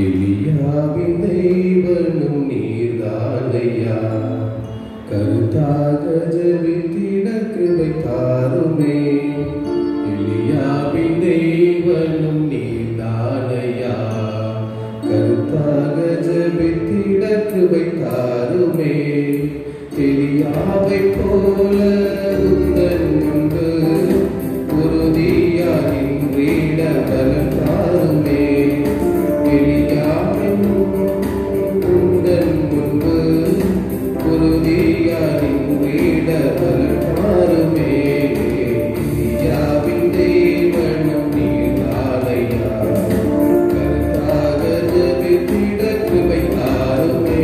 எலியாவின் தெய்வனும் நீர்தானையா, கருத்தாக ஜெபித்திட கிருபை தாருமே. எலியாவின் தெய்வனும் நீர்தானையா, கருத்தாக ஜெபித்திட கிருபை தாருமே. எலியாவை போல உந்தன் முன்பு உறுதியாக நின்றிட பலன் தாருமே. எலியாவின் உந்தன் முன்பு உறுதியாக நின்றிட பலன் தாருமே. எலியாவின் தெய்வனும் நீர்தானையா, கருத்தாக ஜெபித்திட கிருபை தாருமே.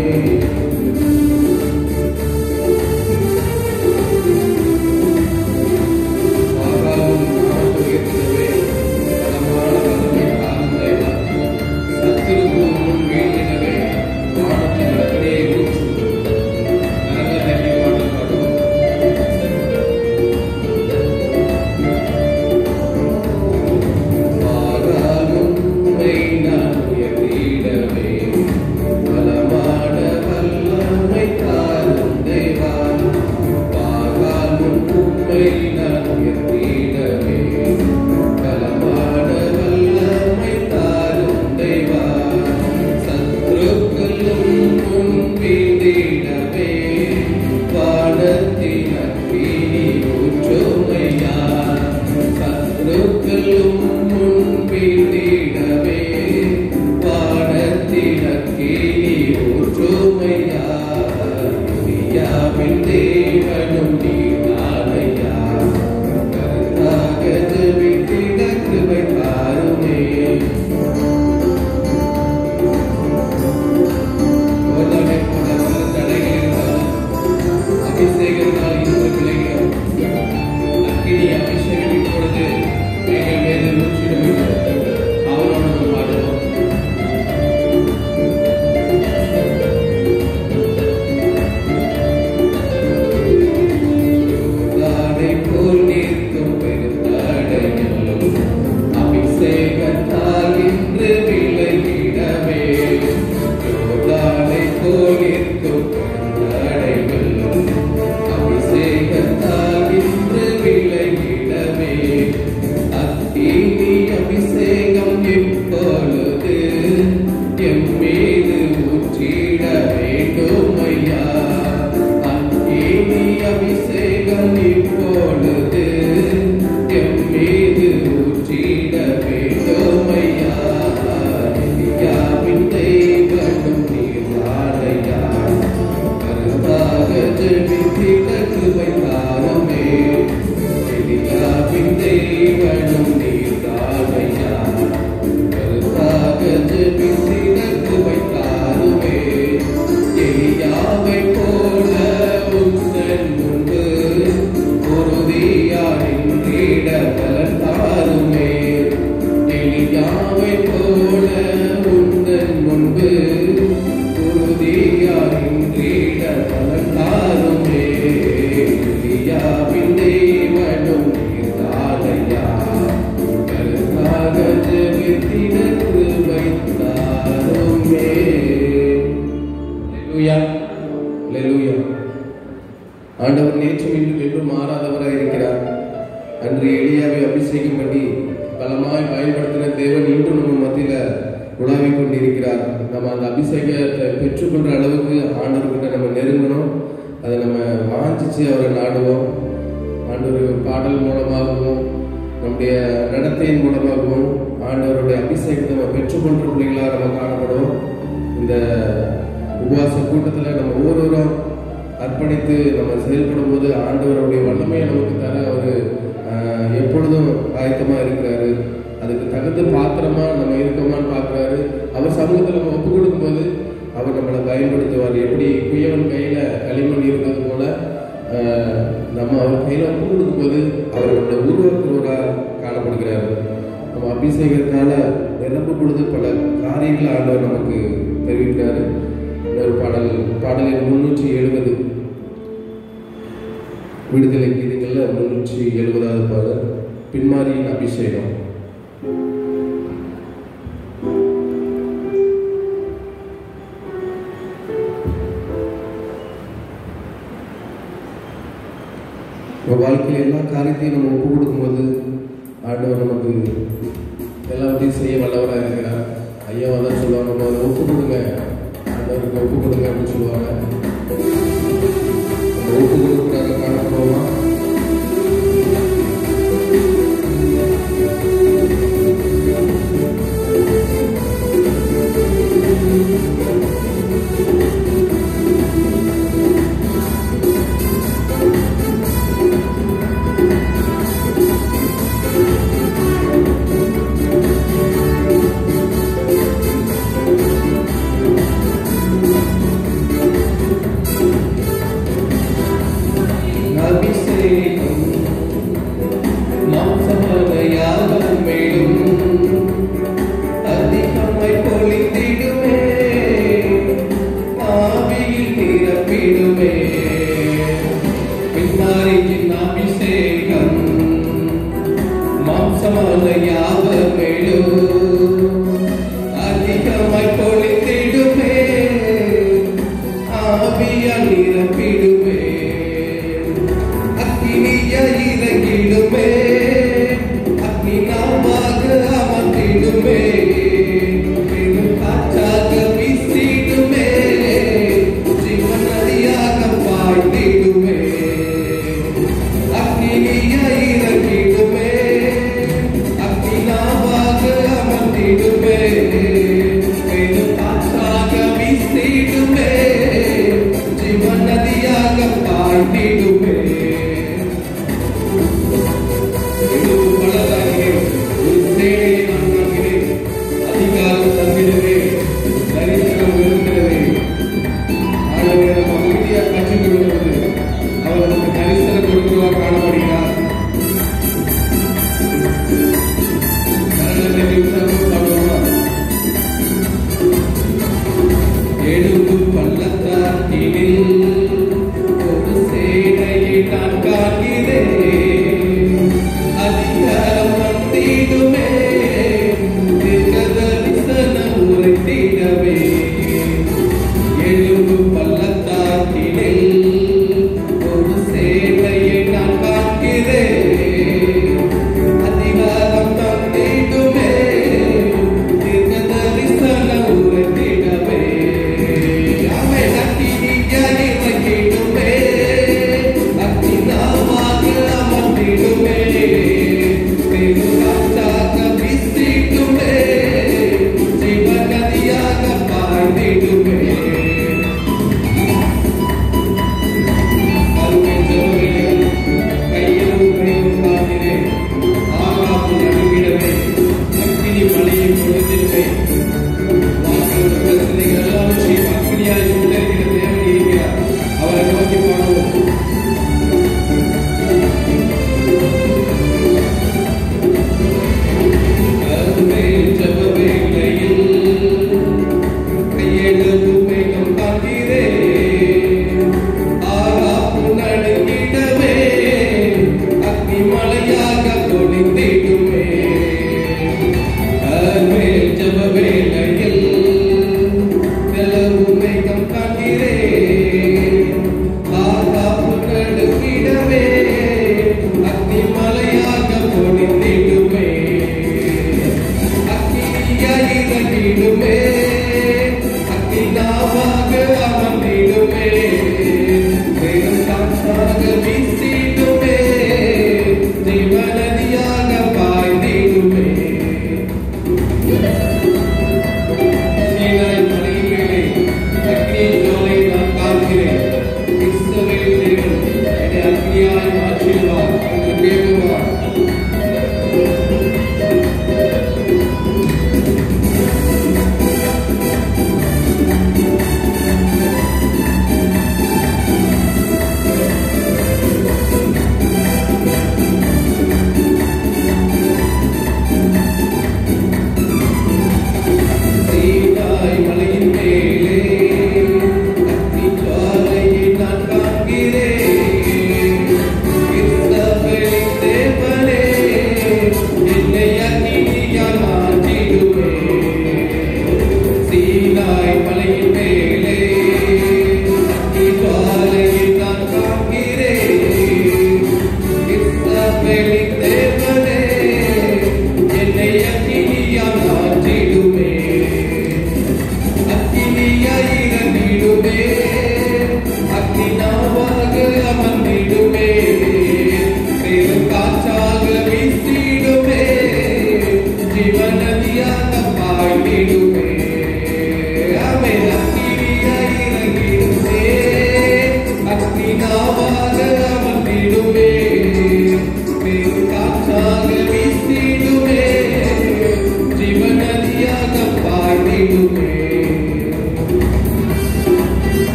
ஆண்டவர் நேற்றும் இன்றும் என்றும் மாறாதவராக இருக்கிறார். அன்று எலியாவை அபிஷேகம் பண்ணி பலமாய் பயன்படுத்தின தேவன் இன்றும் நம்ம மத்தியில உலாவிக் கொண்டிருக்கிறார். நம்ம அந்த அபிஷேகத்தை பெற்றுக்கொள்ற அளவுக்கு ஆண்டவர்கிட்ட நம்ம நெருங்கணும். அதை நம்ம வாஞ்சிச்சு அவரை நாடுவோம். ஆண்டவர் பாடல் மூலமாகவும் நம்முடைய நடத்தையின் மூலமாகவும் ஆண்டவருடைய அபிஷேகத்தை நம்ம பெற்றுக்கொண்ட பிள்ளைகளாக நம்ம காணப்படுவோம். இந்த உபவாச கூட்டத்தில் நம்ம ஒவ்வொருவரும் அர்ப்பணித்து நம்ம செயல்படும் போது ஆண்டவருடைய வல்லமையை நமக்கு தர அவர் எப்பொழுதும் ஆயத்தமாக இருக்கிறாரு. அதுக்கு தகுந்த பாத்திரமா நம்ம இருக்கோமான்னு பார்க்குறாரு. அவர் சமூகத்தில் நம்ம ஒப்பு கொடுக்கும்போது அவர் நம்மளை பயன்படுத்துவார். எப்படி குயவன் கையில் களிமண் இருக்கிறது போல நம்ம அவர் கையில் ஒப்பு கொடுக்கும்போது அவர் நம்மளை உருவாக்குறவராக காணப்படுகிறார். நம்ம அபிஷேகத்தால் நிரம்ப பொழுது பல காரியங்களை ஆண்டவர் நமக்கு தெரிவிக்கிறாரு. இன்னொரு பாடலில் 370 விடுதலை கீதங்களில் 370வது பாடல் பின்மாரியின் அபிஷேகம். நம்ம வாழ்க்கையில் எல்லா காரியத்தையும் நம்ம ஒப்பு கொடுக்கும்போது ஆண்டவர் நமக்கு எல்லாத்தையும் செய்ய வல்லவராக இருக்கிறார். ஐயாவை தான் சொல்லுவாங்க, நம்ம அதை ஒப்பு கொடுங்க, ஆண்டவருக்கு ஒப்பு கொடுங்க அப்படின்னு சொல்லுவாங்க. நம்ம ஒப்பு கொடுக்குறாங்க காணப்படுவோமா?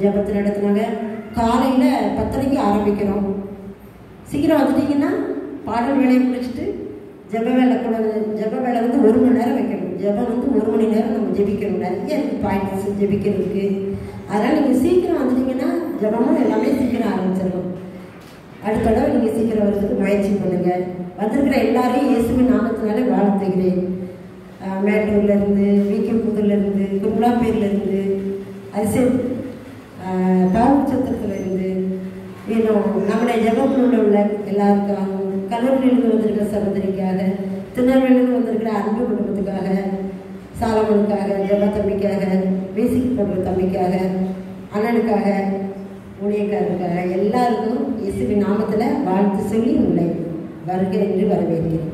ஜபத்தை நடத்தினாங்க. காலையில் 10:30 ஆரம்பிக்கிறோம். சீக்கிரம் வந்துட்டீங்கன்னா பாடல் வேலையை முடிச்சுட்டு ஜப வேலை கூட ஜப வேலை வந்து 1 மணி நேரம் வைக்கணும். ஜபம் வந்து 1 மணி நேரம் நம்ம ஜபிக்கணும். நிறைய இருக்குது பாயிண்ட்ஸ் ஜபிக்கிறதுக்கு. அதனால் நீங்கள் சீக்கிரம் வந்துட்டீங்கன்னா ஜபமும் எல்லாமே சீக்கிரம் ஆரம்பிச்சிடணும். அடுத்த தடவை நீங்கள் சீக்கிரம் வர்றதுக்கு முயற்சி பண்ணுங்கள். வந்திருக்கிற எல்லாரையும் இயேசுவின் நாமத்தினால வாழ்த்துகிறேன். மேட்டூர்லேருந்து, விக்கிபுதூர்லேருந்து, குருலாப்பேர்லேருந்து, பாவச்சத்திரத்துலேருந்து, இன்னும் நம்முடைய ஜபக்குழுவில் உள்ள எல்லாருக்காகவும், கல்லூரியிலிருந்து வந்திருக்கிற சகோதரிக்காக, திருநெல்வேலியிலிருந்து வந்திருக்கிற அன்பு குடும்பத்துக்காக, சாலமனுக்காக, ஜப தம்பிக்காக, மியூசிக் போடுற தம்பிக்காக, அண்ணனுக்காக, ஊழியக்காரருக்காக எல்லாருக்கும் இயேசுவின் நாமத்தில் வாழ்த்து சொல்லி உங்களை வருக என்று வரவேற்கிறேன்.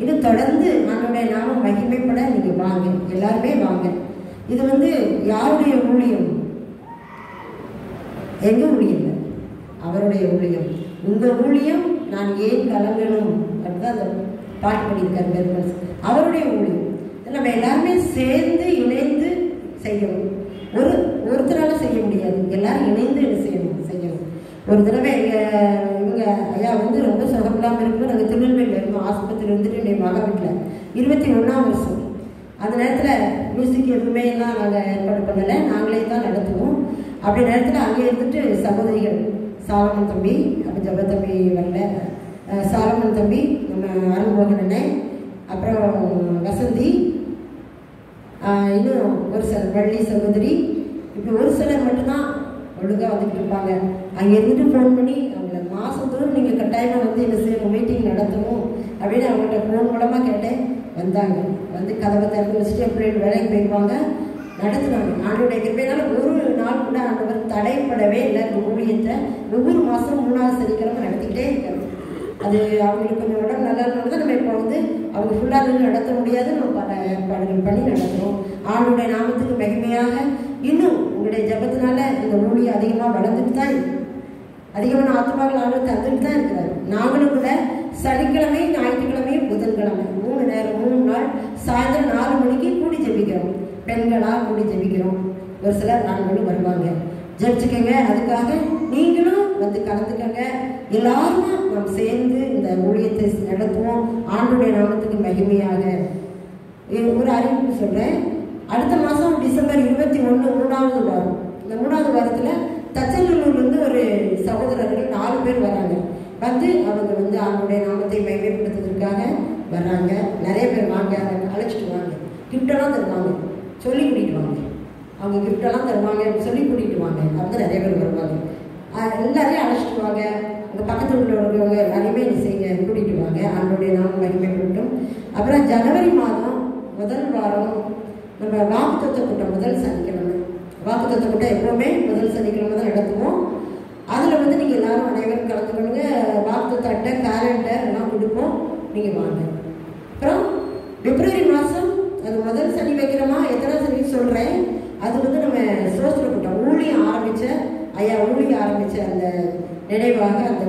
இது தொடர்ந்து நம்மளுடைய நாமம் மகிமைப்பட நீங்கள் வாங்க, எல்லாருமே வாங்க. இது வந்து யாருடைய ஊழியம்? எங்கள் ஊழியம் இல்லை, அவருடைய ஊழியம். உங்கள் ஊழியம் நான் ஏன் கலங்கணும் அப்படிதான் அந்த பாட்டு பண்ணியிருக்காரு பெருமன்ஸ். அவருடைய ஊழியம் நம்ம எல்லாருமே சேர்ந்து இணைந்து செய்யணும். ஒருத்தரால் செய்ய முடியாது, எல்லாரும் இணைந்து செய்யணும். ஒரு தடவை இவங்க ஐயா வந்து ரொம்ப சுகமில்லாமல் இருக்கும்போது நாங்கள் திருநெல்வேலியில் இருந்தோம். ஆஸ்பத்திரியில் இருந்துட்டு என் மகா வீட்டில் 21ஆம் வருஷம். அந்த நேரத்தில் மியூசிக் எதுவுமே தான் நாங்கள் ஏற்பாடு பண்ணலை, நாங்களே தான் நடத்துவோம். அப்படி நேரத்தில் அங்கே இருந்துட்டு சகோதரிகள் சாலமன் தம்பி, அப்போ ஜப தம்பி வரல, சாலமன் தம்பி, நம்ம அருள்மோகன் அண்ணன், அப்புறம் வசந்தி, இன்னும் ஒரு சிலர் வள்ளி சகோதரி, இப்படி ஒரு சிலர் மட்டும்தான் ஒழுங்காக வந்துட்டு இருப்பாங்க. அங்கே இருந்துட்டு ஃபோன் பண்ணி அவங்கள மாதத்தோறும் நீங்கள் கட்டாயமாக வந்து என்ன செய்யணும், மீட்டிங் நடத்தணும் அப்படின்னு அவங்கள்ட்ட ஃபோன் மூலமாக கேட்டேன். வந்தாங்க, வந்து கதவை திறந்து வச்சுட்டு எப்படி வேலைக்கு போயிடுவாங்க, நடத்துனாங்க. ஆண்டோடைய கிருபையினால ஒரு நாள் கூட ஆண்டவர் தடைப்படவே இல்லை. ஊழியத்தை ஒவ்வொரு மாதம் 3வது சனிக்கிழமை நடத்திக்கிட்டே இருக்காங்க. அது அவங்களுக்கு கொஞ்சம் உடம்பு நல்லா இருந்தது. நம்ம இப்போ வந்து அவங்க ஃபுல்லாக நடத்த முடியாது, நம்ம பல ஏற்பாடுகள் பண்ணி நடத்துகிறோம். ஆண்டோடைய நாமத்துக்கு மகிமையாக இன்னும் உங்களுடைய ஜபத்தினால இந்த ஊழியம் அதிகமாக வளர்ந்துட்டு தான் இருக்கு. அதிகமான ஆத்மாக்கள் ஆண்டு தந்துட்டு தான் இருக்கிறார். நாங்களும் கூட சனிக்கிழமை, ஞாயிற்றுக்கிழமை, புதன்கிழமை 3 நேரம் 3 நாள் சாயந்தரம் 4 மணிக்கு கூடி ஜெபிக்கிறோம். பெண்களாக கூடி ஜெபிக்கிறோம். ஒரு சிலர் ஆண்களும் வருவாங்க. ஜெபிச்சுக்கங்க. அதுக்காக நீங்களும் வந்து கலந்துக்கங்க. எல்லாருமே நாம் சேர்ந்து இந்த ஊழியத்தை நடத்துவோம். ஆண்டுடைய நாமத்துக்கு மகிமையாக ஒரு அறிவிப்பு சொல்கிறேன். அடுத்த மாதம் டிசம்பர் 21 3வது வாரம். இந்த 3வது வாரத்தில் தச்சநல்லூர்லேருந்து ஒரு சகோதரர்கள் 4 பேர் வராங்க. வந்து அவங்க வந்து ஆண்டுடைய நாமத்தை மகிமைப்படுத்துவதற்காக வர்றாங்க. நிறைய பேர் வாங்க, அழைச்சிட்டு வாங்க, கிஃப்டெல்லாம் தருவாங்க, சொல்லி கூட்டிகிட்டு வாங்க. அவங்க கிஃப்டெல்லாம் தருவாங்க, சொல்லி கூட்டிகிட்டு வாங்க. வந்து நிறைய பேர் வருவாங்க. எல்லாரையும் அழைச்சிட்டு வாங்க. உங்கள் பக்கத்தில் உள்ளவங்க எல்லாரையுமே செய்யுங்க, கூட்டிகிட்டு வாங்க. ஆண்டுடைய நாமம் மகிமைப்பட்டும். அப்புறம் ஜனவரி மாதம் 1 வாரம் நம்ம வாக்குத்தத்த கூட்டம், முதல் சனிக்கிழமை வாக்குத்தத்த கூட்டம் எப்போவுமே முதல் சனிக்கிழமை தான் நடத்துவோம். அதில் வந்து நீங்கள் எல்லாரும் அனைவரும் கலந்துக்கணுங்க. வாக்குத்தத்த அட்டை, கேலண்டர் எல்லாம் கொடுப்போம், நீங்கள் வாங்க. அப்புறம் பிப்ரவரி மாதம் அது முதல் சனி வைக்கிறோமா, எத்தனை சனி சொல்கிறேன், அது வந்து நம்ம சோஸ்திர கூட்டம் ஊழியம் ஆரம்பித்த ஊழியம் ஆரம்பித்த அந்த நினைவாக அந்த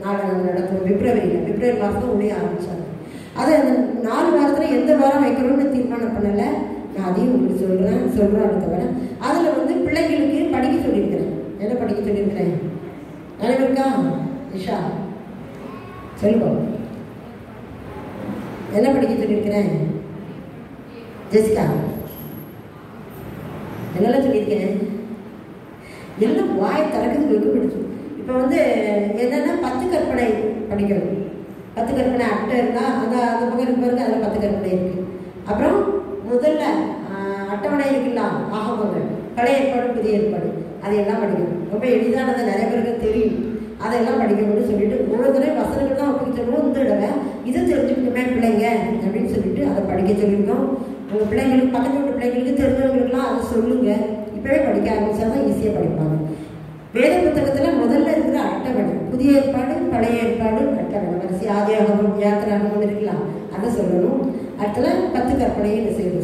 நாளை நாங்கள் நடத்துவோம். பிப்ரவரி மாதம் ஊழியம் ஆரம்பித்தாங்க. அது அந்த 4 வாரத்தில் எந்த வாரம் வைக்கணும்னு தீர்மானம் பண்ணலை. நான் அதையும் உங்களுக்கு சொல்கிறேன் அடுத்த வாரம். அதில் வந்து பிள்ளைங்களுக்கு படிக்க சொல்லியிருக்கிறேன். என்ன படிக்க சொல்லியிருக்கிறேன் நினைவிருக்கா? நிஷா சொல்லுவோம். என்ன படிக்க சொல்லியிருக்கிறேன்? ஜெசிகா என்னெல்லாம் சொல்லியிருக்கேன்? எல்லாம் வாய் திறக்கிறதுக்கு வெக்கப்படுச்சு. இப்போ வந்து என்னென்னா 10 கற்பனை படிக்கணும். 10 கற்பனை அட்டை இருந்தால் அந்த பக்கம் இருக்கு பாருங்க, அதில் 10 கற்பனை இருக்குது. அப்புறம் முதல்ல அட்டவணை இருக்கலாம், ஆகமங்கள், பழைய ஏற்பாடு, புதிய ஏற்பாடு, அதையெல்லாம் படிக்கணும். ரொம்ப எளிதானது, நிறைய பேருக்கு தெரியும். அதெல்லாம் படிக்கணும்னு சொல்லிட்டு ஒவ்வொரு தடவை வசனங்கள் தான் அப்படி சொல்லுவோம். இந்த தடவை இதை தெரிஞ்சுக்கணுமே பிள்ளைங்க அப்படின்னு சொல்லிட்டு அதை படிக்க சொல்லியிருக்கோம். உங்கள் பிள்ளைங்களுக்கு, பக்கத்து வீட்டு பிள்ளைங்களுக்கு, தெரிஞ்சவங்களுக்குலாம் அதை சொல்லுங்கள். இப்போவே படிக்க ஆரம்பித்தா தான் ஈஸியாக படிப்பாங்க. வேத புத்தகத்தில் முதல்ல இருக்கிற அட்டவணை, புதிய ஏற்பாடு, பழைய ஏற்பாடு, அட்டவணை வரிசை, ஆதியாகமம், யாத்திராகமம் இருக்கலாம், அதை சொல்லணும். அடுத்தல 10 கற்பனையை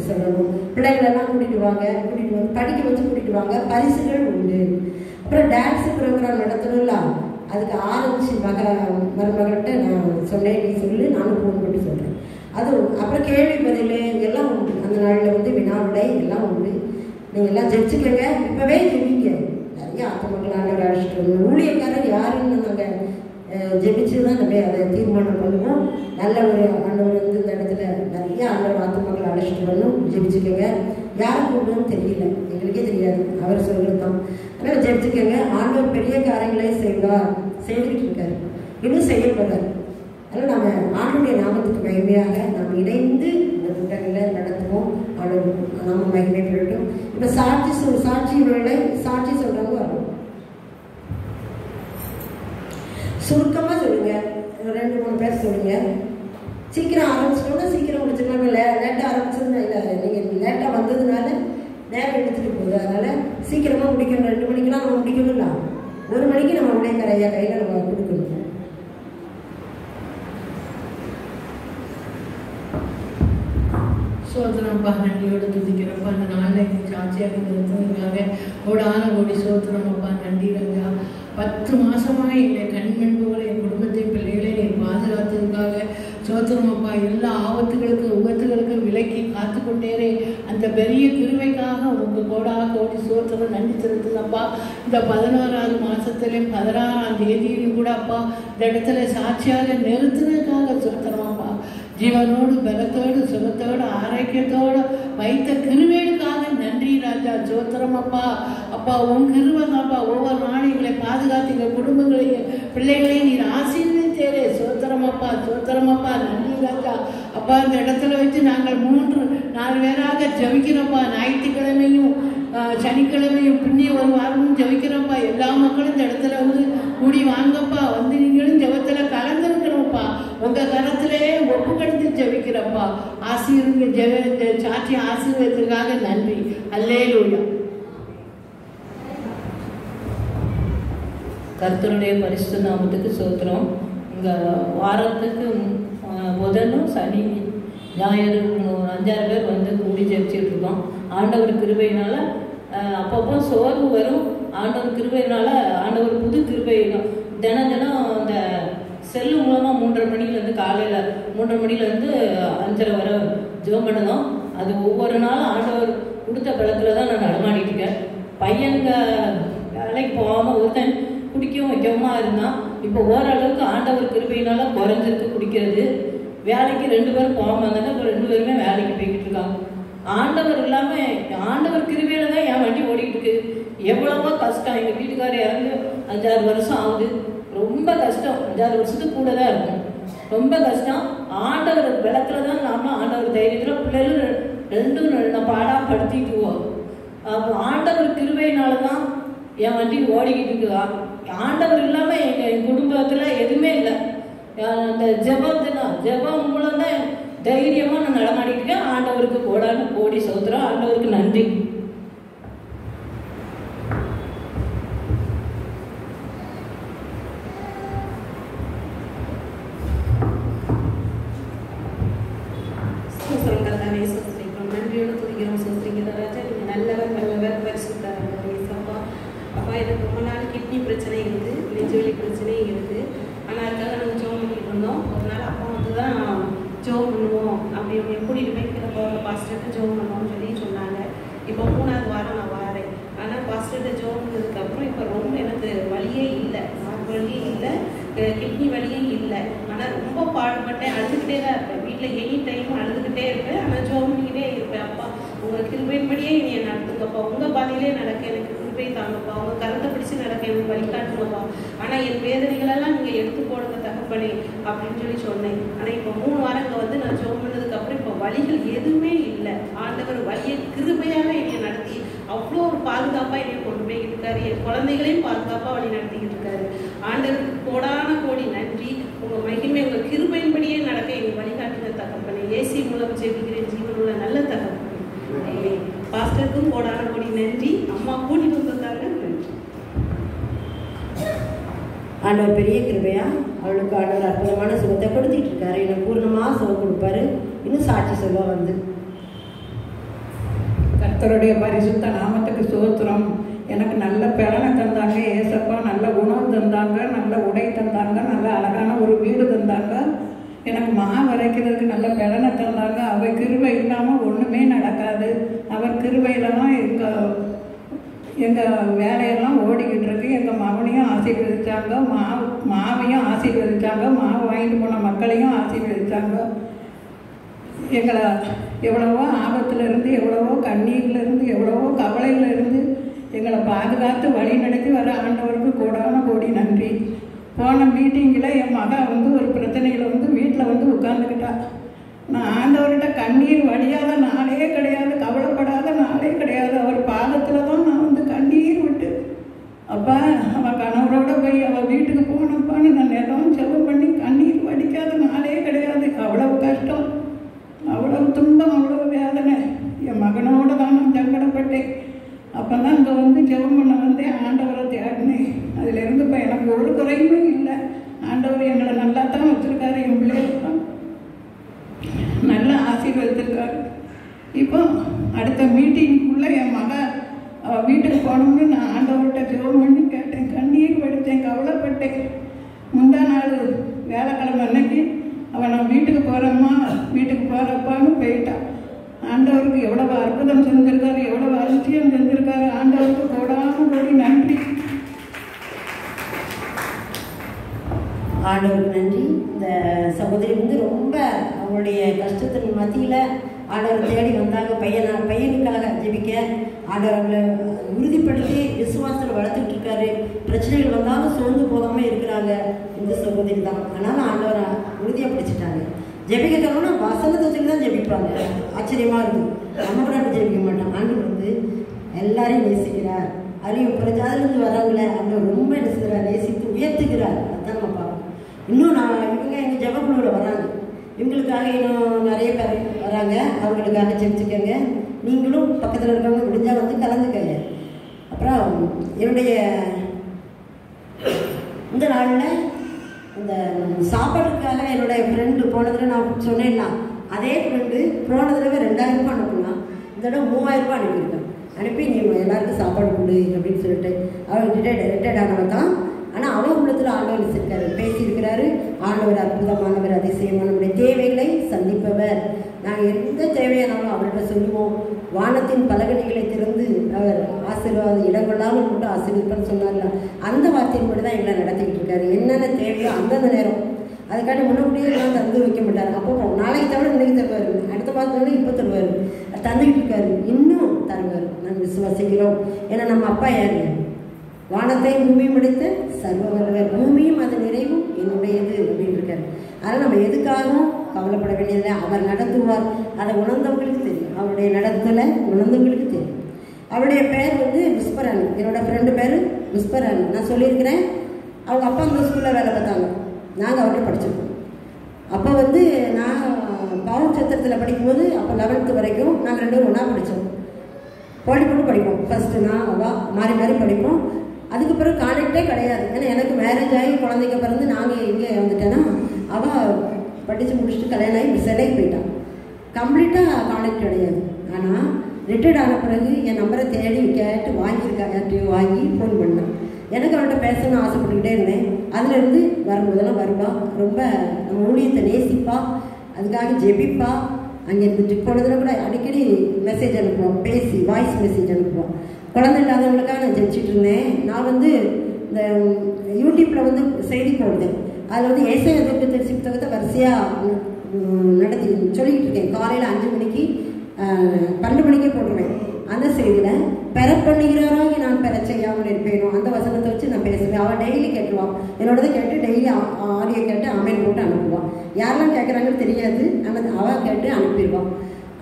சொல்லணும். பிள்ளைகளெல்லாம் கூட்டிகிட்டு வாங்க, கூட்டிகிட்டு வந்து படிக்க வச்சு கூட்டிகிட்டு வாங்க. பரிசுகள் உண்டு. அப்புறம் டான்ஸ் ப்ரோக்ராம் நடத்தணும்லாம், அதுக்கு ஆரம்பிச்சு மருமகள்கிட்ட நான் சொன்னேன், நீ சொல்லு, நானும் ஃபோன் பண்ணி சொல்கிறேன். அது அப்புறம் கேள்வி பதில் எல்லாம் உண்டு. அந்த நாளில் வந்து வினா விடை எல்லாம் உண்டு. நீங்கள் எல்லாம் ஜெபிச்சுக்கங்க. இப்போவே ஜெபிங்க. நிறைய நிறைய ஆத்மக்கள் ஆண்டவர் அழைச்சிட்டு வரணும். ஊழியக்காரர் யாருன்னு நாங்கள் ஜெபிச்சு தான் நம்ம அதை தீர்மானம் பண்ணுவோம். நல்ல ஒரு ஆண்டவர் வந்து இந்த இடத்துல நிறைய ஆண்டவர் ஆத்மக்கள் அழைச்சிட்டு வரணும். ஜெபிச்சுக்கோங்க. யார் கூப்பிடணும்னு தெரியல, எங்களுக்கே தெரியாது, அவர் சொல்கிறது தான். அதனால் ஜெபிச்சுக்கோங்க. ஆண்டவர் பெரிய காரியங்களே செய்துக்கிட்டு இருக்காரு, இன்னும் செய்ய போகிறார். அதனால் நம்ம ஆண்டுடைய நாமத்துக்கு மகிமையாக நாம் இணைந்து இந்த கூட்டங்களை நடத்துவோம். ஆண்டவர் நாம மகிமைப்படட்டும். இப்போ சாட்சி வேலை சாட்சி சொல்கிறவங்க வரணும். சுருக்கமாக சொல்லுங்க, 2-3 பேர் சொல்லுங்க. சீக்கிரம் ஆரம்பிச்சிட்டோம்னா சீக்கிரம் முடிச்சுக்கலாம். லேட்டாக ஆரம்பிச்சதுன்னா இல்லை, நீங்கள் லேட்டாக வந்ததுனால நேரம் எடுத்துகிட்டு போகுது. அதனால் சீக்கிரமாக முடிக்கணும். 2 மணிக்கெலாம் நம்ம முடிக்கணும்ல, 1 மணிக்கு நம்ம உடையக்கார ஐயா கையில் நம்ம கொடுக்கணும். சோதனப்பா, நன்றியோடு துதிக்கிறப்பா. அந்த நாளில் எங்கள் சாட்சியாக நிறுத்துவதற்காக கோடி சோதனமப்பா. நன்றி ரங்கா. 10 மாசமாக எங்களை கண்மண் போல என் குடும்பத்தை பிள்ளைகளை நீ பாதுகாத்ததுக்காக சோத்திரமப்பா. எல்லா ஆபத்துகளுக்கும் உபத்துகளுக்கும் விலக்கி காத்து கொண்டேரே அந்த பெரிய கிருபைக்காக உங்கள் கோடி சோத்திரம் நன்றி செலுத்துங்கப்பா. இந்த 11ஆவது மாதத்துலேயும் 16ஆம் தேதியிலும் கூட அப்பா இந்த இடத்துல சாட்சியாக நிறுத்துனதுக்காக சோத்திரமாப்பா. ஜீவனோடு பலத்தோடு சுகத்தோடு ஆரோக்கியத்தோடு வைத்த கிருபைக்காக நன்றி ராஜா. சோத்திரமப்பா. அப்பா உன் கிருபைங்கப்பா. ஒவ்வொரு நாளும் எங்களை பாதுகாத்து எங்கள் குடும்பங்களையும் பிள்ளைகளையும் நீர் ஆசீர்வதித்தேரே. சோத்திரமப்பா சோத்திரமப்பா. நன்றி ராஜா. அப்பா இந்த இடத்துல வச்சு நாங்கள் 3-4 பேராக ஜெபிக்கிறோம்ப்பா. ஞாயிற்றுக்கிழமையும் சனிக்கிழமையும் பின்னி ஒரு வாரமும் ஜெபிக்கிறோம்ப்பா. எல்லா மக்களும் இந்த இடத்துல வந்து கூடி வாங்கப்பா. வந்து நீங்களும் ஜெபத்தில் கலந்துருக்கிறோம்ப்பா. உங்கள் கரத்திலே ஒப்பு கடித்து ஜெபிக்கிறப்பா. சாட்சி ஆசீர்வதிக்காக நன்றி. அல்லேலூயா. கர்த்தருடைய பரிசுத்த நாமத்துக்கு சோத்திரம். இங்கே வாரத்துக்கு புதனும் சனி ஞாயிறு 5-6 பேர் வந்து கூடி ஜெபிச்சுட்டு இருக்கோம். ஆண்டவர் கிருபையினால அப்பப்போ சோர்வு வரும். ஆண்டவர் கிருபையினால ஆண்டவர் புது கிருபை தினம் அந்த செல்லு மூலமாக 3:30 மணிலேருந்து காலையில் 3:30 மணிலேருந்து 5:30 வரை ஜெபம் பண்ணணும். அது ஒவ்வொரு நாளும் ஆண்டவர் கொடுத்த பலத்தில் தான் நான் நடமாடிட்டு இருக்கேன். பையனுங்க வேலைக்கு போகாமல் ஒருத்தன் குடிக்கவும் வைக்கவுமா இருந்தான். இப்போ ஓரளவுக்கு ஆண்டவர் கிருபையினால குறைஞ்சிருக்கு குடிக்கிறது. வேலைக்கு 2 பேரும் போகாமல் இருந்தாங்க. இப்போ 2 பேருமே வேலைக்கு போய்கிட்டு இருக்காங்க. ஆண்டவர் இல்லாமல் ஆண்டவர் கிருபையில தான் என் வண்டி ஓடிக்கிட்டு இருக்கு. எவ்வளவோ கஷ்டம். எங்கள் வீட்டுக்காரர் இறந்து 5-6 வருஷம் ஆகுது. ரொம்ப கஷ்டம். 5-6 வருஷத்துக்கு கூட தான் இருக்கும். ரொம்ப கஷ்டம். ஆண்டவர் விளக்கில் தான் நாம ஆண்டவர் தைரியத்தில் பிள்ளைகளும் 2 பாடாக படுத்திக்குவோம். ஆண்டவர் கிருபையினால தான் என் வண்டி ஓடிக்கிட்டு இருக்குதா. ஆண்டவர் இல்லாமல் என் குடும்பத்தில் எதுவுமே இல்லை. அந்த ஜெபம் மூலம் தான் தைரியமாக நான் நடமாடிட்டு இருக்கேன். ஆண்டவருக்கு கோடி சோத்திரம். ஆண்டவருக்கு நன்றி. நன்றியோடு துதிக்கிறோம். சோத்திரிக்கிற ராஜா, நீங்கள் நல்லவர் நல்லவர் பரிசுத்தர். அப்பா எனக்கு ரொம்ப நாள் கிட்னி பிரச்சனை இருக்குது, நெஞ்சுவலி பிரச்சனையும் இருக்குது. ஆனால் அதுக்காக நாங்கள் ஜோம் பண்ணிட்டு இருந்தோம். ஒரு நாள் அப்பா வந்து தான் ஜோம் பண்ணுவோம் அப்படி கூட்டிகிட்டு போய் பாஸ்டர்கிட்ட ஜோம் பண்ணுவோம்னு சொல்லி சொன்னாங்க. இப்போ 3ஆவது வாரம் நான் வாரேன். ஆனால் பாஸ்டர்கிட்ட ஜோம் பண்ணதுக்கப்புறம் இப்போ ரொம்ப எனக்கு வலியே இல்லை, நாக்கு வலியே இல்லை, கிட்னி வலியே இல்லை. ஆனால் ரொம்ப பாடுபட்டேன். அழுதுகிட்டே தான் இருப்பேன். வீட்டில் எனி டைம் அழுதுகிட்டே இருப்பேன். ஆனால் ஜோம் பண்ணிக்கிட்டே இருப்பேன். அப்பா உங்கள் கிருபையின்படியே என்னை நடத்துங்கப்பா. உங்கள் பாதையிலே நடக்க எனக்கு கிருபை தாங்கப்பா. உங்கள் கருத்தை பிடிச்சி நடக்க எனக்கு வழிகாட்டுங்கப்பா. ஆனால் என் வேதனைகளெல்லாம் நீங்கள் எடுத்து போடுங்க தகப்பனே அப்படின்னு சொல்லி சொன்னேன். ஆனால் இப்போ 3 வாரங்கள் வந்து நான் ஜோம் பண்ணதுக்கப்புறம் இப்போ வலிகள் எதுவுமே இல்லை. ஆண்டவர் வலியை கிருபையாக என்னை நடத்தி அவ்வளோ ஒரு பாதுகாப்பாக என்னை கொண்டு போய் இருக்காரு. என் குழந்தைகளையும் பாதுகாப்பாக வழி நடத்திக்கிட்டு இருக்காரு. ஆண்டவருக்கு கோடி நன்றி. உங்கள் மகிமை உங்கள் கிருபையின்படியே நடக்க எங்கள் வழிகாட்டுங்க தகப்பனே. ஏசி மூலம் ஜெபிக்கிறேன் ஜீவனுள்ள நல்ல தகப்பனே. பாஸ்டருக்கும் கோடி நன்றி. அம்மா கூடி வந்திருந்தாங்க. நன்றி. ஆண்டவர் பெரிய கிருபையா அவளுக்கு ஆண்டவர் அற்புதமான சுகத்தை கொடுத்துட்டு இருக்காரு. இன்னும் பூர்ணமாக சுகம் கொடுப்பாரு. இன்னும் சாட்சி சொல்ல வந்து கர்த்தருடைய பரிசுத்த நாமத்துக்கு சோத்திரம். எனக்கு நல்ல பலனை தந்தாங்க ஏசப்பா. நல்ல உணவு தந்தாங்க, நல்ல உடை தந்தாங்க, நல்ல அழகான ஒரு வீடு தந்தாங்க. எனக்கு வரைக்கிறதுக்கு நல்ல பலனை தந்தாங்க. அவர் கிருபை இல்லாமல் ஒன்றுமே நடக்காது. அவர் கிருபையில தான் எங்கள் வேலையெல்லாம் ஓடிக்கிட்டு இருக்கு. எங்கள் மகனையும் ஆசீர்வதித்தாங்க, மாவையும் ஆசீர்வதித்தாங்க, மாவு வாங்கிட்டு போன மக்களையும் ஆசீர்வதித்தாங்க. எங்களை எவ்வளவோ ஆபத்துலேருந்து, எவ்வளவோ கண்ணீர்லேருந்து, எவ்வளவோ கவலையிலேருந்து எங்களை பாதுகாத்து வழி நடத்தி வர ஆண்டவருக்கு கோடான கோடி நன்றி. போன மீட்டிங்கில் என் மகன் ஒரு பிரச்சனையில் வீட்டில் உட்காந்துக்கிட்டா. நான் ஆண்டவர்கிட்ட கண்ணீர் வடியாத நாளே கிடையாது, கவலைப்படாத நாளே கிடையாது. அவர் பாதத்தில் தான் நான் கண்ணீர் விட்டு, அப்பா அவள் கணவரோட போய் அவள் வீட்டுக்கு போனப்பான்னு நான் எதுவும் செலவு பண்ணி கண்ணீர் வடிக்காத நாளே கிடையாது. அவ்வளவு கஷ்டம், அவ்வளவு துன்பம், அவ்வளவு வேதனை. என் மகனோட தான் நான் சங்கடப்பட்டேன். அப்போ தான் இங்கே ஜெபம் பண்ண வந்தேன், ஆண்டவரை தேடினேன். அதிலிருந்து இப்போ எனக்கு ஒரு குறையுமே இல்லை. ஆண்டவர் எங்களை நல்லா தான் வச்சுருக்காரு, என் பிள்ளைகள் நல்லா ஆசீர்வதிச்சிருக்காரு. இப்போ அடுத்த மீட்டிங்குள்ளே என் மகன் அவள் வீட்டுக்கு போனோம்னு நான் ஆண்டவர்கிட்ட ஜெபம் பண்ணி கேட்டேன், கண்ணீர் வடித்தேன், கவலைப்பட்டேன். முந்தா நாள் வேலைக்கிழமை அன்னைக்கு அவன் நான் வீட்டுக்கு போகிறேம்மா, வீட்டுக்கு போகிறப்பான்னு போயிட்டான். ஆண்டவருக்கு எவ்வளவு அற்புதம் செஞ்சிருக்காரு, எவ்வளவு அதிசயம் செஞ்சிருக்காரு. ஆண்டவருக்கு கோடான கோடி நன்றி. ஆண்டவருக்கு நன்றி. இந்த சகோதரி ரொம்ப அவங்களுடைய கஷ்டத்தின் மத்தியில் ஆண்டவர் தேடி வந்தாங்க. பையனுக்காக ஜெபிக்க ஆண்டவர் அவங்களை உறுதிப்படுத்தி விசுவாசத்தில் வளர்த்துட்டு இருக்காரு. பிரச்சனைகள் வந்தாலும் சோர்ந்து போகாமல் இருக்கிறாங்க இந்த சகோதரி தான். அதனால ஆண்டவரை உறுதியாக பிடிச்சிட்டாங்க. ஜெபிக்கணும்னா வசனத்தை சொல்லி தான் ஜெபிப்பாங்க. ஆச்சரியமாக இருக்கும். நம்ம கூட அப்படி ஜெபிக்க மாட்டோம். ஆண்டவர் எல்லாரையும் நேசிக்கிறார். அதுலேயும் பிற ஜாதிலிருந்து வரவங்களை அவர் ரொம்ப நேசிக்கிறார், நேசித்து உயர்த்துக்கிறார். அதுதான் நம்ம பார்க்கணும். இன்னும் இவங்க எங்கள் ஜெபக்குழுவில் வராங்க. இவங்களுக்காக இன்னும் நிறைய பேர் வராங்க. அவங்களுக்காக ஜெபிச்சுக்கோங்க. நீங்களும் பக்கத்தில் இருக்கவங்க முடிஞ்சால் கலந்துக்கங்க. அப்புறம் என்னுடைய இந்த நாளில் இந்த சாப்பாட்டுக்காக என்னுடைய ஃப்ரெண்டு போன தடவை நான் சொன்னேன்னா, அதே ஃப்ரெண்டு போன தடவை 2000 ரூபாய் அனுப்புனா, இந்த தடவை 3000 ரூபாய் அனுப்பியிருக்கேன். அனுப்பி நீ எல்லாருக்கும் சாப்பாடு கொடு அப்படின்னு சொல்லிட்டு அவள் ரிட்டையர்ட் ஆனவன் தான். ஆனால் அவன் உள்ளத்தில் ஆண்டவர் வச்சிருக்காரு, பேசியிருக்கிறாரு. ஆண்டவர் அற்புதமானவர், அதிசயமான நம்முடைய தேவைகளை சந்திப்பவர். நாங்கள் எந்த தேவையானாலும் அவர்கிட்ட சொல்லுவோம். வானத்தின் பலகணிகளை திறந்து அவர் ஆசீர்வாத இடம் கொள்ளாமல் மட்டும் ஆசீர்வதிப்பான்னு சொன்னார்ல, அந்த வார்த்தையின் மட்டும் தான் எங்களை நடத்திக்கிட்டு இருக்காரு. என்னென்ன தேவையோ அந்தந்த நேரம் அதுக்காண்டி முன்னக்கூடியே எல்லாம் தந்து வைக்க மாட்டார். அப்போ நாளைக்கு தவிர இன்னைக்கு தருவார், அடுத்த மாதத்தோட இப்போ தருவார், தந்துக்கிட்டு இருக்காரு, இன்னும் தருவார். நாங்கள் விசுவாசிக்கிறோம். ஏன்னா நம்ம அப்பா யாரு? வானத்தை பூமியும் எடுத்த சர்வ வல்லவர், பூமியும் அது நிறைவும் என்னுடையது அப்படின்னு இருக்காரு. அதனால் நம்ம எதுக்காகவும் கவலைப்பட வேண்டியதில்லை. அவர் நடத்துவார். அதை உணர்ந்தவங்களுக்கு தெரியும். அவருடைய நடத்தலை உணர்ந்தவங்களுக்கு தெரியும். அவருடைய பேர் விஸ்பராணி. என்னோட ஃப்ரெண்டு பேர் விஸ்பராணி. நான் சொல்லியிருக்கிறேன். அவங்க அப்பா அந்த ஸ்கூலில் வேலை பார்த்தாங்க. நாங்கள் அவர்கிட்ட படிச்சிருக்கோம். அப்போ நான் பாவம் சத்திரத்தில் படிக்கும்போது அப்போ 11th வரைக்கும் நாங்கள் 2 பேரும் ஒன்றா படித்தோம். போட்டி போட்டு படிப்போம். ஃபஸ்ட்டு நான் அவள் மாறி மாறி படிப்போம். அதுக்கு பிறகு கான்டாக்டே கிடையாது. ஏன்னா எனக்கு மேரேஜ் ஆகி குழந்தைங்க பிறந்து நாங்கள் இங்கே வந்துட்டேன்னா அவள் படித்து முடிச்சுட்டு கல்யாணம் ஆகி சென்னைக்கு போயிட்டான். கம்ப்ளீட்டாக கான்டாக்ட் கிடையாது. ஆனால் ரிட்டையர்ட் ஆன பிறகு என் நம்பரை தேடி கேட்டு வாங்கியிருக்கா, யார்ட்டையும் வாங்கி ஃபோன் பண்ணேன். எனக்கு அவள்கிட்ட பேசணும்னு ஆசைப்பட்டுக்கிட்டே இருந்தேன். அதுலேருந்து வரும்போதெல்லாம் வருவா. ரொம்ப நம்ம ஊழியத்தை நேசிப்பா, அதுக்காக ஜெபிப்பா. அங்கே இருந்துட்டு போனதில் கூட அடிக்கடி மெசேஜ் அனுப்புவோம், பேசி வாய்ஸ் மெசேஜ் அனுப்புவோம். குழந்தை இல்லாதவங்களுக்காக நான் ஜெபிச்சுட்டு இருந்தேன். நான் இந்த யூடியூப்பில் செய்தி போடுதேன். அதில் ஏசாயா தீர்க்கதரிசி புத்தகத்தை வரிசையாக நடத்தி சொல்லிக்கிட்டு இருக்கேன். காலையில் 5 மணிக்கு 12 மணிக்கே போட்டுருவேன். அந்த செய்தியில் பெற பண்ணுகிறாராக நான் பெற செய்யாமல் இருப்பேனும் அந்த வசனத்தை வச்சு நான் பேசுவேன். அவள் டெய்லி கேட்டுருவான். என்னோடதை கேட்டு டெய்லி ஆடியோ கேட்டு அமேன் போட்டு அனுப்புவான். யாரெல்லாம் கேட்குறாங்கன்னு தெரியாது, ஆனால் அவள் கேட்டு அனுப்பிடுவான்.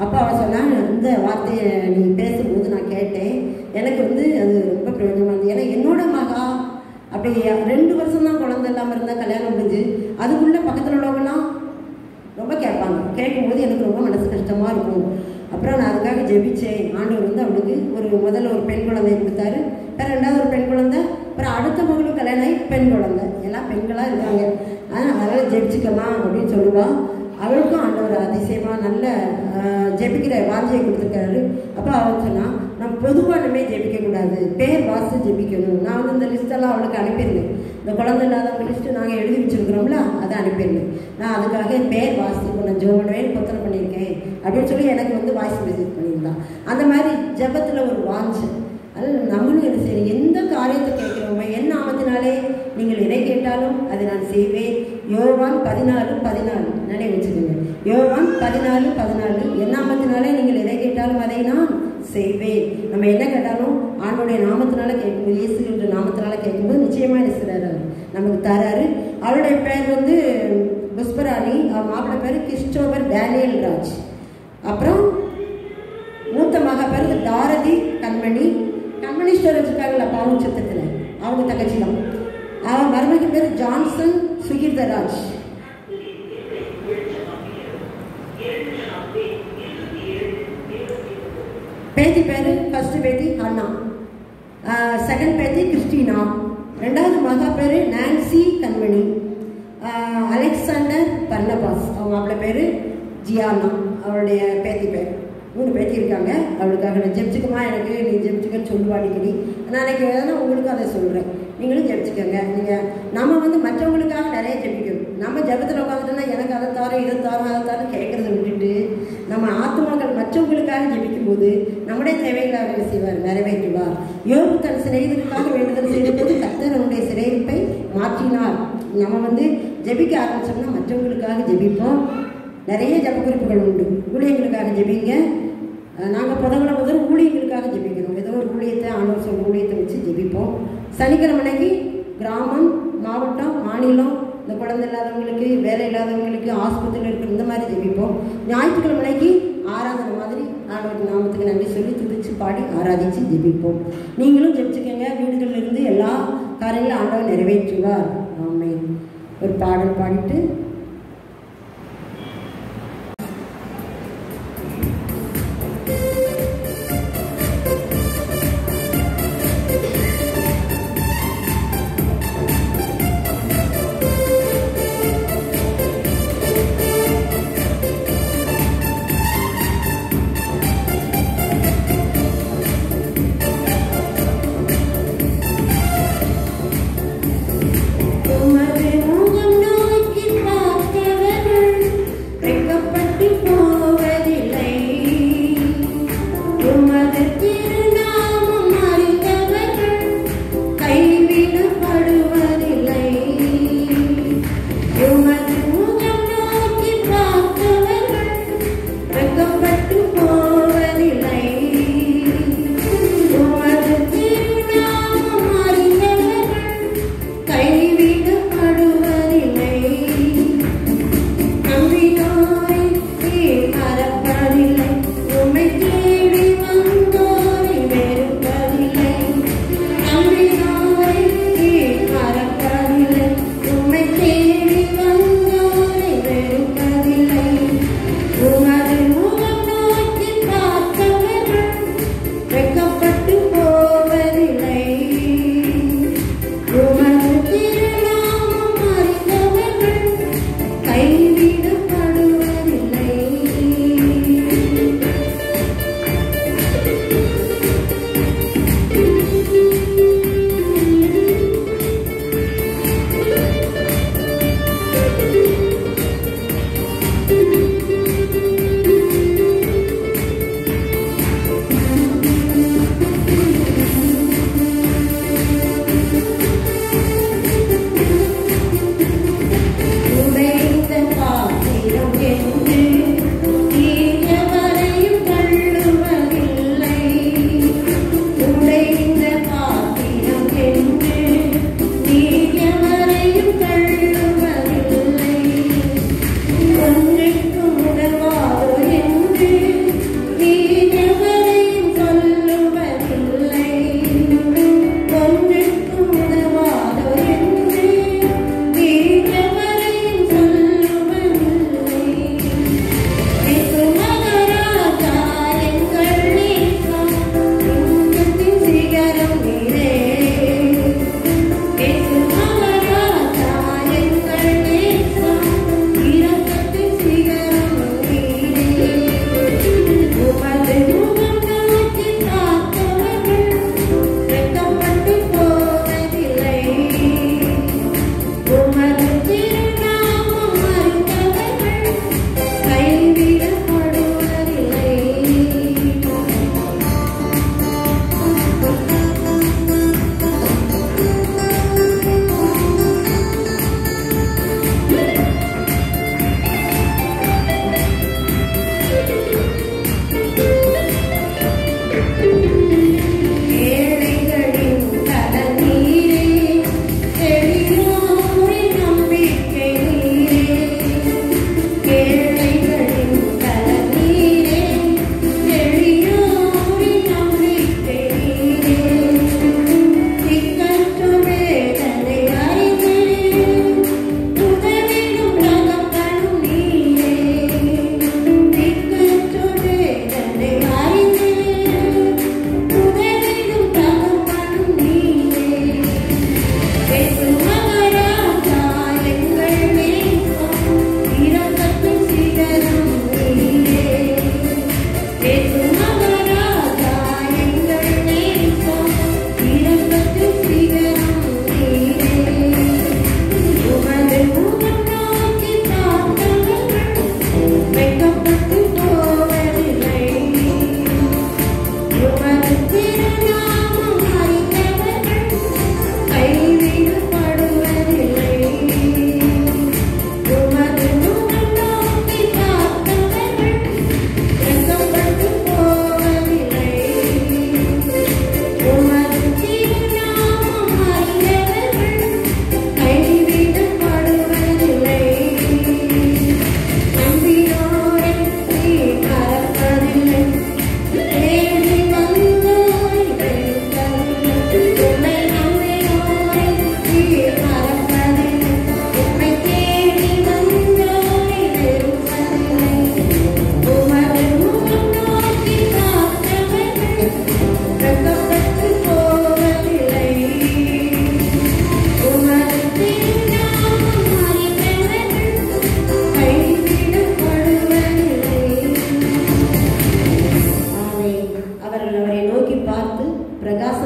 அப்போ அவள் சொன்னான், இந்த வார்த்தையை நீ பேசும்போது நான் கேட்டேன். எனக்கு அது ரொம்ப பிரயோஜனமாக இருந்தது. ஏன்னா என்னோட மகா அப்படி 2 வருஷம் தான் குழந்தை இல்லாமல் இருந்தால் கல்யாணம் முடிஞ்சு, அதுக்குள்ளே பக்கத்தில் உள்ளவங்கலாம் ரொம்ப கேட்பாங்க. கேட்கும்போது எனக்கு ரொம்ப மனசு கஷ்டமாக இருக்கும். அப்புறம் நான் அதுக்காக ஜெபிச்சேன். ஆண்டவர் அவளுக்கு முதல்ல ஒரு பெண் குழந்தையை கொடுத்தாரு. அப்புறம் 2வது ஒரு பெண் குழந்தை. அப்புறம் அடுத்த மகளும் கல்யாணம் ஆகி பெண் குழந்தை. எல்லாம் பெண்களாக இருக்காங்க. அதனால் ஜெபிச்சுக்கலாம் அப்படின்னு சொல்லுவாள். அவளுக்கும் ஆண்டவர் அதிசயமாக நல்ல ஜெபிக்கிற வாஞ்சியை கொடுத்துருக்காரு. அப்போ அவள் சொன்னால், நம்ம பொதுவாக நம்ம ஜெபிக்கக்கூடாது, பேர் வாசித்து ஜெபிக்கணும். நான் இந்த லிஸ்ட்டெல்லாம் அவளுக்கு அனுப்பியிருந்தேன். இந்த குழந்தை இல்லாதவங்க லிஸ்ட்டு நாங்கள் எழுதி வச்சுருக்கிறோம்ல, அதை அனுப்பியிருந்தேன். நான் அதுக்காக பேர் வாசித்து நான் ஜோமனவேன்னு பொத்தனை பண்ணியிருக்கேன் அப்படின்னு சொல்லி எனக்கு வாய்ஸ் மெசேஜ் பண்ணியிருந்தான். அந்த மாதிரி ஜெபத்தில் ஒரு வாஞ்சு, அதில் நம்மளும் என்ன செய்யணும், எந்த காரியத்தை கேட்கிறோமோ என் நாமத்தினாலே நீங்கள் எதை கேட்டாலும் அதை நான் செய்வேன். யோவான் 14:14 நினைவு வச்சுக்கோங்க. யோவான் 14:14 என் நாமத்தினாலே நீங்கள் எதை கேட்டாலும் அதை நான் செய்வேன். நம்ம என்ன கேட்டாலும் ஆண்டோடைய நாமத்தினால கேட்கும்போது, இயேசு என்ற நாமத்தினால கேட்கும்போது நிச்சயமாக என்ன செய்றாரு, நமக்கு தராரு. அவருடைய பேர் வந்து புஷ்பராணி, அவர் மாப்பிள்ளை பேர் கிறிஸ்டோபர் டேனியல் ராஜ். அப்புறம் மூத்த மகா பேர் தாரதி கண்மணி. கண்மணி ஸ்டோர் வச்சுருக்காங்கல்ல பாவூர் சத்திரத்தில், அவங்க தங்கச்சி தான். அவன் மருமகன் பேர் ஜான்சன் சுகீர்தராஜ். பேத்தி பேர் ஃபர்ஸ்ட் பேத்தி அண்ணா, செகண்ட் பேத்தி கிறிஸ்டினா, ரெண்டாவது மகா பேர் நான்சி கண்மணி, அலெக்சாண்டர் பர்னபாஸ் அவங்க மாப்பிள்ளை பேர் ஜியானா, அவருடைய பேத்தி பேர். 3 பேத்தி இருக்காங்க. அவளுக்காக நான் ஜெபிச்சுக்கமா, எனக்கு நீ ஜெபிச்சுக்கன்னு சொல்லுவா அடிக்கடி. நான் அன்றைக்கி வேணா உங்களுக்கு அதை சொல்கிறேன், நீங்களும் ஜெபிச்சுக்கோங்க. நீங்கள் நம்ம வந்து மற்றவங்களுக்காக நிறைய ஜெபிக்கணும். நம்ம ஜெபத்தில் உட்காந்துட்டோன்னா எனக்கு அதை தாரோம் இதை தாரோம் அதை தாரோம் கேட்குறத விட்டுட்டு நம்ம ஆத்மாக்கள் மற்றவங்களுக்காக ஜெபிக்கும் போது நம்முடைய தேவைகளை அவர் செய்வார், நிறைவேற்றுவார். யோபு தன் சிநேகிதருக்காக வேண்டுதல் செய்தபோது கர்த்தர் அவனுடைய சிநேகிப்பை மாற்றினார். நம்ம வந்து ஜெபிக்க ஆரம்பிச்சோம்னா மற்றவங்களுக்காக ஜெபிப்போம். நிறைய ஜெப குறிப்புகள் உண்டு. ஊழியர்களுக்காக ஜெபிங்க. நாங்கள் முதல் ஊழியர்களுக்காக ஜெபிக்கணும். ஏதோ ஒரு ஊழியத்தை ஆண்டவர் சொல்ற ஊழியத்தை வச்சு ஜெபிப்போம். சனிக்கிழமைக்கு கிராமம், மாவட்டம், மாநிலம், இந்த குழந்தை இல்லாதவங்களுக்கு, வேலை இல்லாதவங்களுக்கு, ஆஸ்பத்திரியில் இருக்கிற இந்த மாதிரி ஜெபிப்போம். ஞாயிற்றுக்கிழமைக்கு ஆராதனை மாதிரி ஆண்டவருக்கு நாமத்துக்கு நன்றி சொல்லி துதிச்சு பாடி ஆராதிச்சு ஜெபிப்போம். நீங்களும் ஜெபிச்சுக்கங்க. வீடுகளில் இருந்து எல்லா காரியங்களும் ஆண்டவர் நிறைவேற்றுவார். ஆமென். ஒரு பாடல் பாடிட்டு உமது திருநாமம்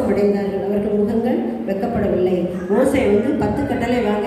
பிரகாசம் அடைந்தார்கள், அவர்கள் முகங்கள் வெக்கப்படவில்லை. மோசே வந்து 10 கட்டளை வாங்க